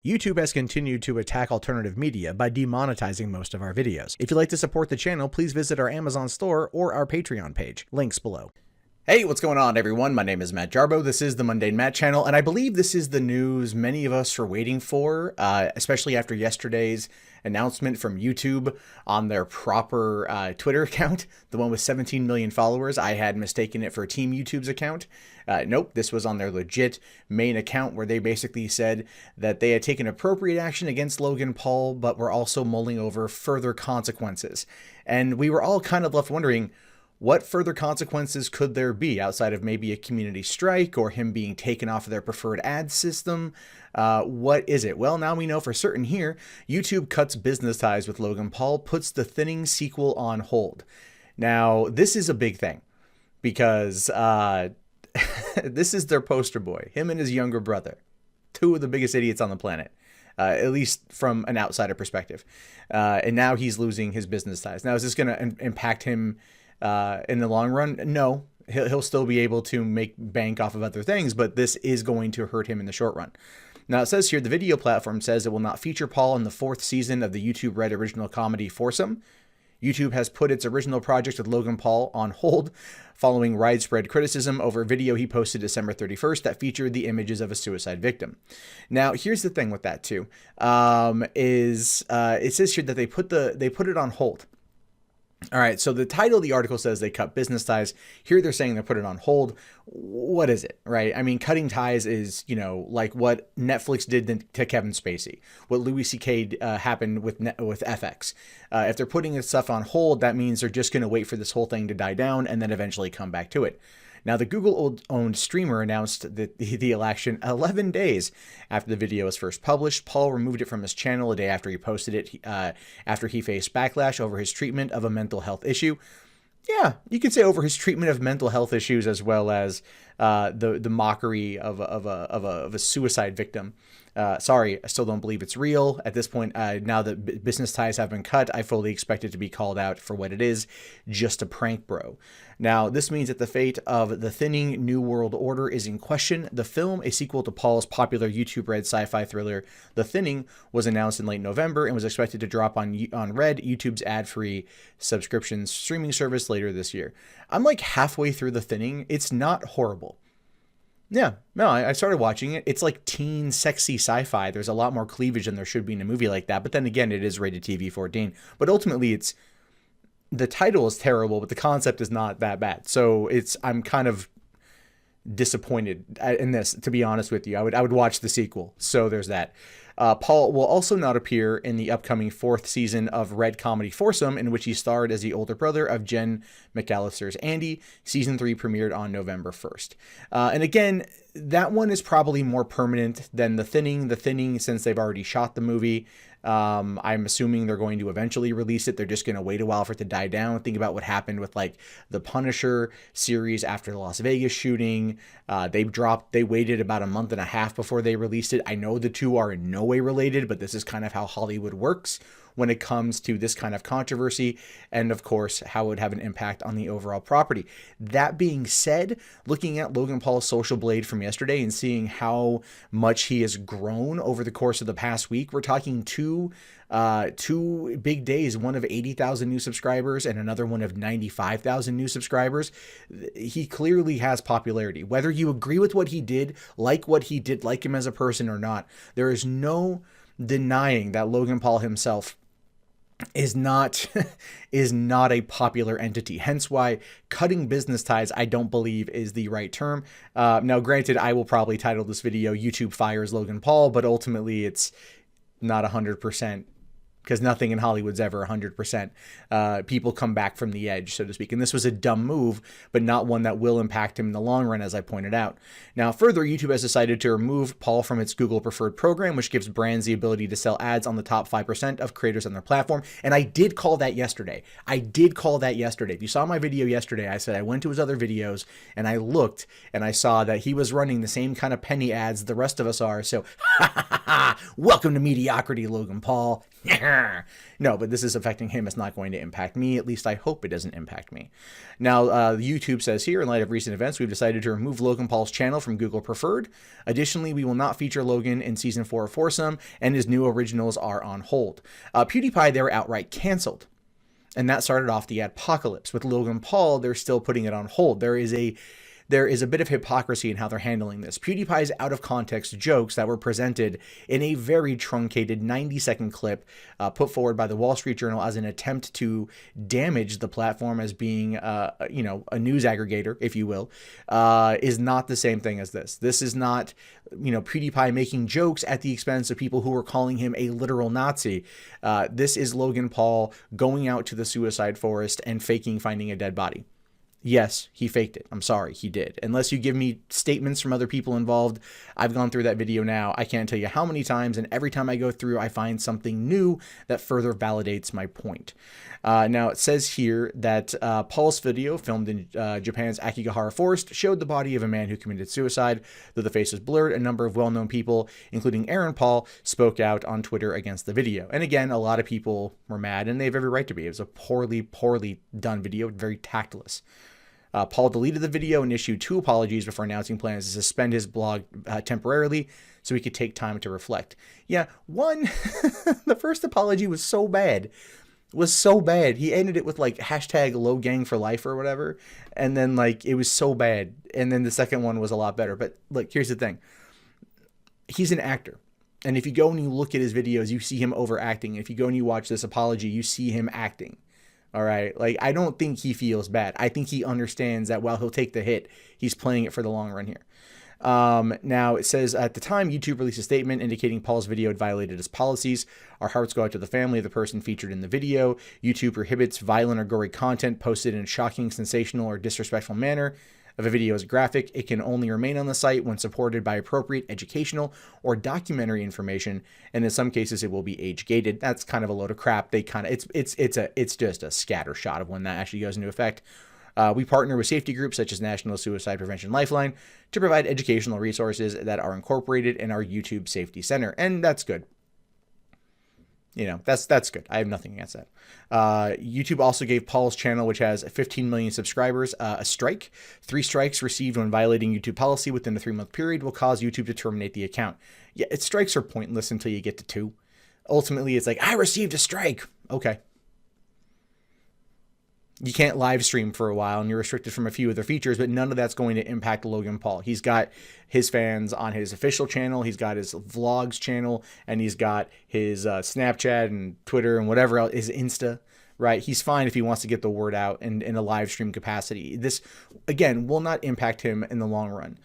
YouTube has continued to attack alternative media by demonetizing most of our videos. If you'd like to support the channel, please visit our Amazon store or our Patreon page. Links below. Hey, what's going on, everyone? My name is Matt Jarbo. This is the Mundane Matt channel, and I believe this is the news many of us are waiting for, especially after yesterday's announcement from YouTube on their proper Twitter account, the one with 17 million followers. I had mistaken it for Team YouTube's account. Nope, this was on their legit main account, where they basically said that they had taken appropriate action against Logan Paul, but were also mulling over further consequences. And we were all kind of left wondering, what further consequences could there be outside of maybe a community strike or him being taken off of their preferred ad system? What is it? Well, now we know for certain here. YouTube cuts business ties with Logan Paul, puts the Thinning sequel on hold. Now, this is a big thing because this is their poster boy, him and his younger brother, two of the biggest idiots on the planet. At least from an outsider perspective. And now he's losing his business ties. Now, is this going to impact him in the long run? No, he'll still be able to make bank off of other things, but this is going to hurt him in the short run. Now, it says here, the video platform says it will not feature Paul in the 4th season of the YouTube Red original comedy Foursome. YouTube has put its original project with Logan Paul on hold following widespread criticism over a video he posted December 31st that featured the images of a suicide victim. Now, here's the thing with that too, it says here that they put it on hold. All right, so the title of the article says they cut business ties. Here they're saying they put it on hold. What is it, right? I mean, cutting ties is, like what Netflix did to Kevin Spacey, what Louis C.K. happened with FX. If they're putting this stuff on hold, that means they're just going to wait for this whole thing to die down and then eventually come back to it. Now, the Google-owned streamer announced the election 11 days after the video was first published. Paul removed it from his channel a day after he posted it, after he faced backlash over his treatment of a mental health issue. Yeah, you could say over his treatment of mental health issues, as well as the mockery of a suicide victim. Sorry, I still don't believe it's real. At this point, now that business ties have been cut, I fully expect it to be called out for what it is, just a prank bro. Now, this means that the fate of The Thinning New World Order is in question. The film, a sequel to Paul's popular YouTube Red sci-fi thriller The Thinning, was announced in late November and was expected to drop on Red, YouTube's ad-free subscription streaming service, later this year. I'm like halfway through The Thinning. It's not horrible. Yeah, no, I started watching it. It's like teen, sexy sci-fi. There's a lot more cleavage than there should be in a movie like that. But then again, it is rated TV 14. But ultimately, the title is terrible, but the concept is not that bad. So I'm kind of disappointed in this, to be honest with you. I would watch the sequel. So there's that. Paul will also not appear in the upcoming 4th season of Red comedy Foursome, in which he starred as the older brother of Jen McAllister's Andy. Season 3 premiered on November 1st. And again, that one is probably more permanent than The Thinning. The Thinning, since they've already shot the movie, I'm assuming they're going to eventually release it. They're just going to wait a while for it to die down. Think about what happened with like the Punisher series after the Las Vegas shooting. They waited about a month and a half before they released it. I know the two are in no way related, but this is kind of how Hollywood works when it comes to this kind of controversy, and of course how it would have an impact on the overall property. That being said, looking at Logan Paul's social blade from yesterday and seeing how much he has grown over the course of the past week, we're talking two big days, one of 80,000 new subscribers and another one of 95,000 new subscribers. He clearly has popularity. Whether you agree with what he did, like him as a person or not, there is no denying that Logan Paul himself is not a popular entity. Hence why cutting business ties, I don't believe, is the right term. Now, granted, I will probably title this video YouTube Fires Logan Paul, but ultimately it's not 100%. Because nothing in Hollywood's ever 100%. People come back from the edge, so to speak. And this was a dumb move, but not one that will impact him in the long run, as I pointed out. Now, further, YouTube has decided to remove Paul from its Google Preferred program, which gives brands the ability to sell ads on the top 5% of creators on their platform. And I did call that yesterday. If you saw my video yesterday, I said I went to his other videos and I looked and I saw that he was running the same kind of penny ads the rest of us are. So, welcome to mediocrity, Logan Paul. No, but this is affecting him. It's not going to impact me. At least I hope it doesn't impact me. Now, YouTube says here, in light of recent events, we've decided to remove Logan Paul's channel from Google Preferred. Additionally, we will not feature Logan in Season 4 of Foursome, and his new originals are on hold. PewDiePie, they were outright canceled. And that started off the adpocalypse. With Logan Paul, they're still putting it on hold. There is a bit of hypocrisy in how they're handling this. PewDiePie's out-of-context jokes that were presented in a very truncated 90-second clip put forward by the Wall Street Journal as an attempt to damage the platform as being, a news aggregator, if you will, is not the same thing as this. This is not, PewDiePie making jokes at the expense of people who are calling him a literal Nazi. This is Logan Paul going out to the suicide forest and faking finding a dead body. Yes, he faked it. I'm sorry, he did. Unless you give me statements from other people involved, I've gone through that video now. I can't tell you how many times, and every time I go through, I find something new that further validates my point. Now, it says here that Paul's video, filmed in Japan's Akigahara Forest, showed the body of a man who committed suicide. Though the face was blurred, a number of well-known people, including Aaron Paul, spoke out on Twitter against the video. And again, a lot of people were mad, and they have every right to be. It was a poorly done video, very tactless. Paul deleted the video and issued 2 apologies before announcing plans to suspend his blog temporarily so he could take time to reflect. Yeah, one, the first apology was so bad. He ended it with like hashtag Logang for life or whatever. And then like, it was so bad. And then the second one was a lot better. But look, here's the thing. He's an actor. And if you go and you look at his videos, you see him overacting. If you go and you watch this apology, you see him acting. All right. Like, I don't think he feels bad. I think he understands that while he'll take the hit, he's playing it for the long run here. Now, it says at the time, YouTube released a statement indicating Paul's video had violated its policies. Our hearts go out to the family of the person featured in the video. YouTube prohibits violent or gory content posted in a shocking, sensational, or disrespectful manner. If a video is graphic, it can only remain on the site when supported by appropriate educational or documentary information, and in some cases it will be age gated. That's kind of a load of crap. They kind of it's just a scatter shot of when that actually goes into effect. We partner with safety groups such as National Suicide Prevention Lifeline to provide educational resources that are incorporated in our YouTube Safety Center, and that's good. That's good. I have nothing against that. YouTube also gave Paul's channel, which has 15 million subscribers, a strike. 3 strikes received when violating YouTube policy within a 3-month period will cause YouTube to terminate the account. Yeah, strikes are pointless until you get to 2. Ultimately, it's like, I received a strike. Okay. You can't live stream for a while and you're restricted from a few other features, but none of that's going to impact Logan Paul. He's got his fans on his official channel. He's got his vlogs channel, and he's got his Snapchat and Twitter and whatever else, his Insta, right? He's fine if he wants to get the word out in a live stream capacity. This, again, will not impact him in the long run.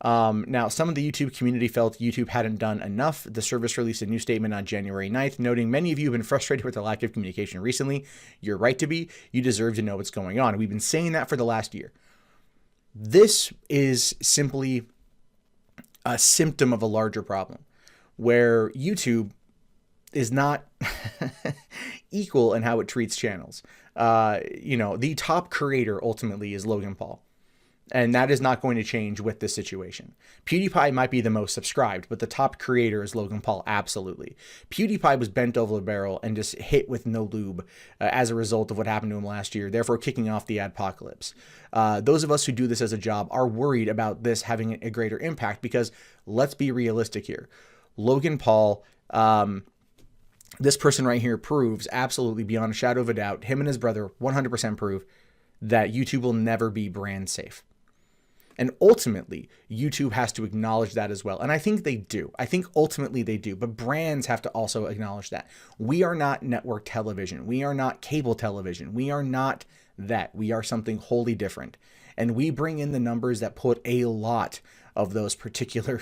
Now, some of the YouTube community felt YouTube hadn't done enough. The service released a new statement on January 9th, noting many of you have been frustrated with the lack of communication recently. You're right to be. You deserve to know what's going on. We've been saying that for the last year. This is simply a symptom of a larger problem where YouTube is not equal in how it treats channels. The top creator ultimately is Logan Paul. And that is not going to change with this situation. PewDiePie might be the most subscribed, but the top creator is Logan Paul, absolutely. PewDiePie was bent over the barrel and just hit with no lube as a result of what happened to him last year, therefore kicking off the adpocalypse. Those of us who do this as a job are worried about this having a greater impact because let's be realistic here. Logan Paul, this person right here proves absolutely beyond a shadow of a doubt, him and his brother 100% prove that YouTube will never be brand safe. And ultimately, YouTube has to acknowledge that as well. And I think they do. I think ultimately they do. But brands have to also acknowledge that. We are not network television. We are not cable television. We are not that. We are something wholly different. And we bring in the numbers that put a lot of those particular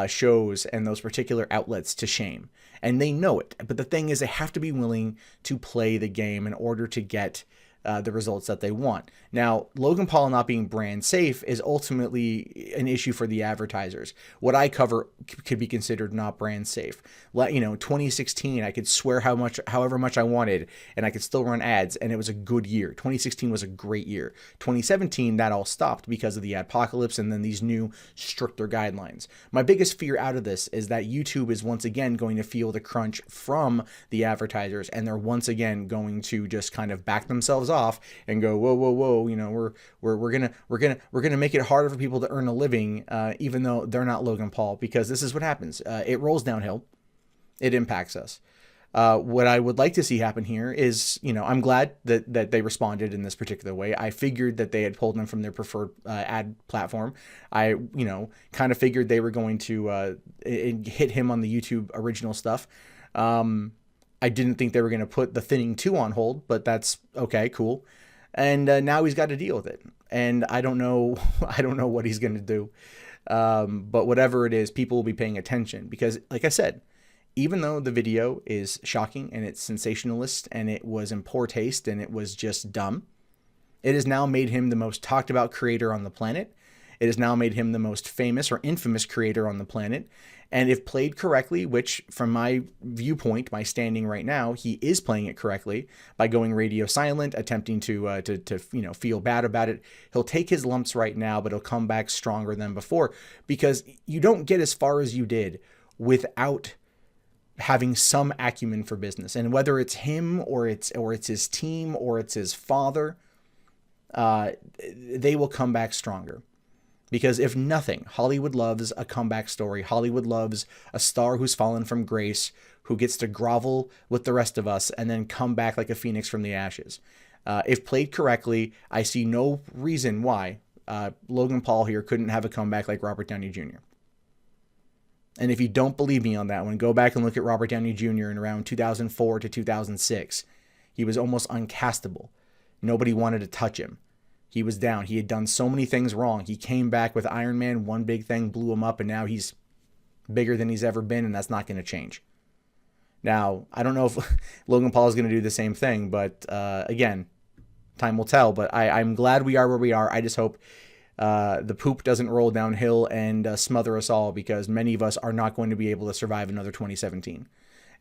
shows and those particular outlets to shame. And they know it. But the thing is, they have to be willing to play the game in order to get the results that they want. Now, Logan Paul not being brand safe is ultimately an issue for the advertisers. What I cover could be considered not brand safe. 2016, I could swear however much I wanted, and I could still run ads, and it was a good year. 2016 was a great year. 2017, that all stopped because of the adpocalypse and then these new stricter guidelines. My biggest fear out of this is that YouTube is once again going to feel the crunch from the advertisers, and they're once again going to just kind of back themselves off and go, whoa, whoa, whoa, we're gonna make it harder for people to earn a living, even though they're not Logan Paul, because this is what happens. It rolls downhill. It impacts us. What I would like to see happen here is, I'm glad that they responded in this particular way. I figured that they had pulled them from their preferred ad platform. I, kind of figured they were going to hit him on the YouTube original stuff. I didn't think they were going to put the Thinning 2 on hold, but that's okay, cool. And now he's got to deal with it. And I don't know what he's going to do. But whatever it is, people will be paying attention because, like I said, even though the video is shocking and it's sensationalist and it was in poor taste and it was just dumb, it has now made him the most talked about creator on the planet. It has now made him the most famous or infamous creator on the planet. And if played correctly, which from my viewpoint, my standing right now, he is playing it correctly by going radio silent, attempting to feel bad about it. He'll take his lumps right now, but he'll come back stronger than before, because you don't get as far as you did without having some acumen for business. And whether it's him or it's his team or it's his father, they will come back stronger. Because if nothing, Hollywood loves a comeback story. Hollywood loves a star who's fallen from grace, who gets to grovel with the rest of us and then come back like a phoenix from the ashes. If played correctly, I see no reason why Logan Paul here couldn't have a comeback like Robert Downey Jr. And if you don't believe me on that one, go back and look at Robert Downey Jr. in around 2004 to 2006. He was almost uncastable. Nobody wanted to touch him. He was down. He had done so many things wrong. He came back with Iron Man, one big thing, blew him up, and now he's bigger than he's ever been, and that's not going to change. Now, I don't know if Logan Paul is going to do the same thing, but again, time will tell. But I'm glad we are where we are. I just hope the poop doesn't roll downhill and smother us all, because many of us are not going to be able to survive another 2017.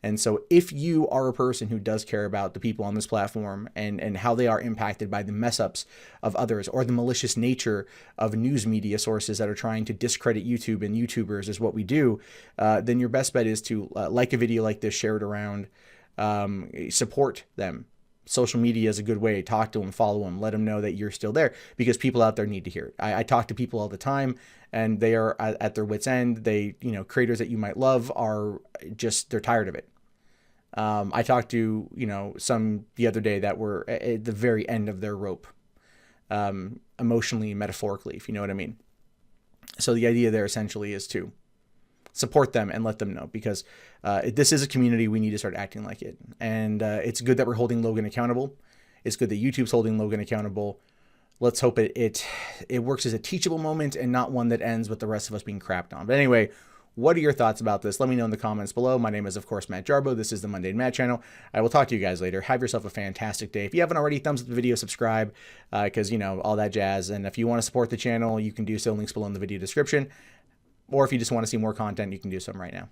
And so if you are a person who does care about the people on this platform and how they are impacted by the mess ups of others or the malicious nature of news media sources that are trying to discredit YouTube and YouTubers is what we do, then your best bet is to like a video like this, share it around, support them. Social media is a good way. Talk to them, follow them, let them know that you're still there, because people out there need to hear it. I talk to people all the time, and they are at their wits' end. They, creators that you might love are just, they're tired of it. I talked to, some the other day that were at the very end of their rope, emotionally, metaphorically, if you know what I mean. So the idea there essentially is to support them and let them know, because this is a community. We need to start acting like it. And it's good that we're holding Logan accountable. It's good that YouTube's holding Logan accountable. Let's hope it works as a teachable moment and not one that ends with the rest of us being crapped on. But anyway, what are your thoughts about this? Let me know in the comments below. My name is, of course, Matt Jarbo. This is the Mundane Matt channel. I will talk to you guys later. Have yourself a fantastic day. If you haven't already, thumbs up the video, subscribe, because, all that jazz. And if you want to support the channel, you can do so. Links below in the video description. Or if you just want to see more content, you can do so right now.